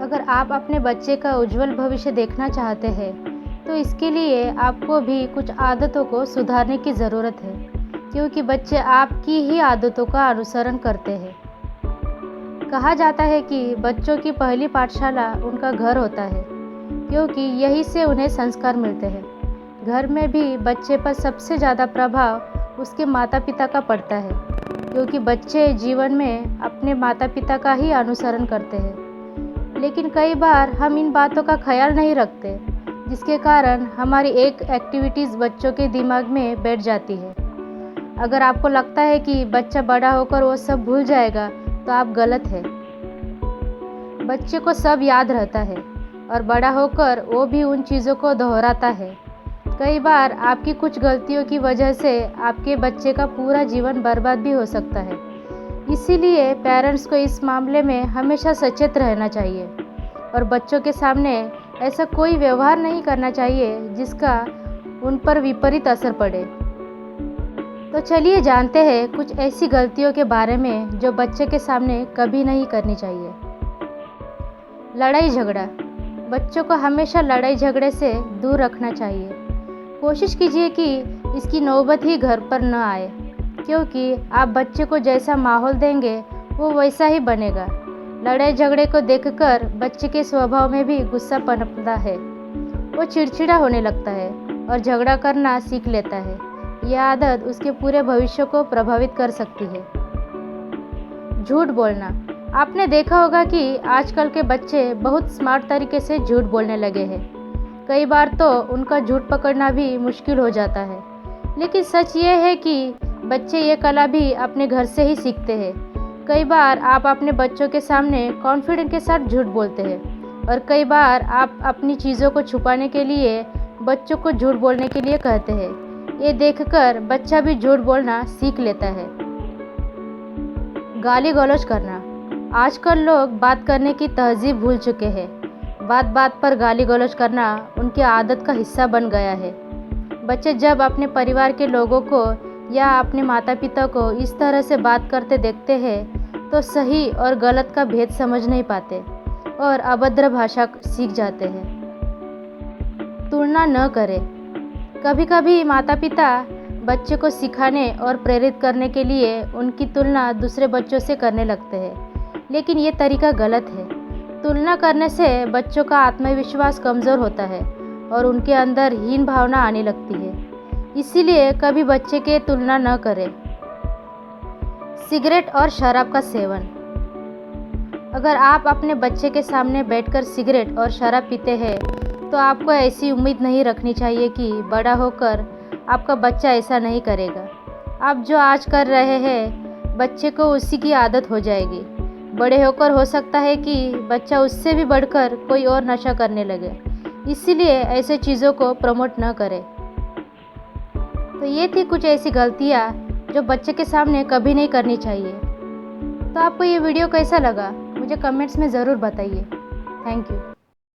अगर आप अपने बच्चे का उज्जवल भविष्य देखना चाहते हैं, तो इसके लिए आपको भी कुछ आदतों को सुधारने की ज़रूरत है, क्योंकि बच्चे आपकी ही आदतों का अनुसरण करते हैं। कहा जाता है कि बच्चों की पहली पाठशाला उनका घर होता है, क्योंकि यहीं से उन्हें संस्कार मिलते हैं। घर में भी बच्चे पर सबसे ज़्यादा प्रभाव उसके माता पिता का पड़ता है, क्योंकि बच्चे जीवन में अपने माता पिता का ही अनुसरण करते हैं। लेकिन कई बार हम इन बातों का ख्याल नहीं रखते, जिसके कारण हमारी एक एक्टिविटीज़ बच्चों के दिमाग में बैठ जाती है। अगर आपको लगता है कि बच्चा बड़ा होकर वो सब भूल जाएगा, तो आप गलत हैं। बच्चे को सब याद रहता है और बड़ा होकर वो भी उन चीज़ों को दोहराता है। कई बार आपकी कुछ गलतियों की वजह से आपके बच्चे का पूरा जीवन बर्बाद भी हो सकता है। इसीलिए पेरेंट्स को इस मामले में हमेशा सचेत रहना चाहिए और बच्चों के सामने ऐसा कोई व्यवहार नहीं करना चाहिए जिसका उन पर विपरीत असर पड़े। तो चलिए जानते हैं कुछ ऐसी गलतियों के बारे में जो बच्चे के सामने कभी नहीं करनी चाहिए। लड़ाई झगड़ा। बच्चों को हमेशा लड़ाई झगड़े से दूर रखना चाहिए। कोशिश कीजिए कि इसकी नौबत ही घर पर न आए, क्योंकि आप बच्चे को जैसा माहौल देंगे वो वैसा ही बनेगा। लड़ाई झगड़े को देखकर बच्चे के स्वभाव में भी गुस्सा पनपता है। वो चिड़चिड़ा होने लगता है और झगड़ा करना सीख लेता है। यह आदत उसके पूरे भविष्य को प्रभावित कर सकती है। झूठ बोलना। आपने देखा होगा कि आजकल के बच्चे बहुत स्मार्ट तरीके से झूठ बोलने लगे हैं। कई बार तो उनका झूठ पकड़ना भी मुश्किल हो जाता है। लेकिन सच ये है कि बच्चे ये कला भी अपने घर से ही सीखते हैं। कई बार आप अपने बच्चों के सामने कॉन्फिडेंस के साथ झूठ बोलते हैं और कई बार आप अपनी चीज़ों को छुपाने के लिए बच्चों को झूठ बोलने के लिए कहते हैं। ये देखकर बच्चा भी झूठ बोलना सीख लेता है। गाली गलौज करना। आजकल लोग बात करने की तहजीब भूल चुके हैं। बात बात पर गाली गलौज करना उनकी आदत का हिस्सा बन गया है। बच्चे जब अपने परिवार के लोगों को या अपने माता पिता को इस तरह से बात करते देखते हैं तो सही और गलत का भेद समझ नहीं पाते और अभद्र भाषा सीख जाते हैं। तुलना न करें। कभी कभी माता पिता बच्चे को सिखाने और प्रेरित करने के लिए उनकी तुलना दूसरे बच्चों से करने लगते हैं, लेकिन ये तरीका गलत है। तुलना करने से बच्चों का आत्मविश्वास कमज़ोर होता है और उनके अंदर हीन भावना आने लगती है। इसीलिए कभी बच्चे के तुलना न करें। सिगरेट और शराब का सेवन। अगर आप अपने बच्चे के सामने बैठकर सिगरेट और शराब पीते हैं तो आपको ऐसी उम्मीद नहीं रखनी चाहिए कि बड़ा होकर आपका बच्चा ऐसा नहीं करेगा। आप जो आज कर रहे हैं बच्चे को उसी की आदत हो जाएगी। बड़े होकर हो सकता है कि बच्चा उससे भी बढ़कर कोई और नशा करने लगे। इसीलिए ऐसे चीज़ों को प्रमोट न करें। तो ये थी कुछ ऐसी गलतियाँ जो बच्चे के सामने कभी नहीं करनी चाहिए। तो आपको ये वीडियो कैसा लगा मुझे कमेंट्स में ज़रूर बताइए। Thank you.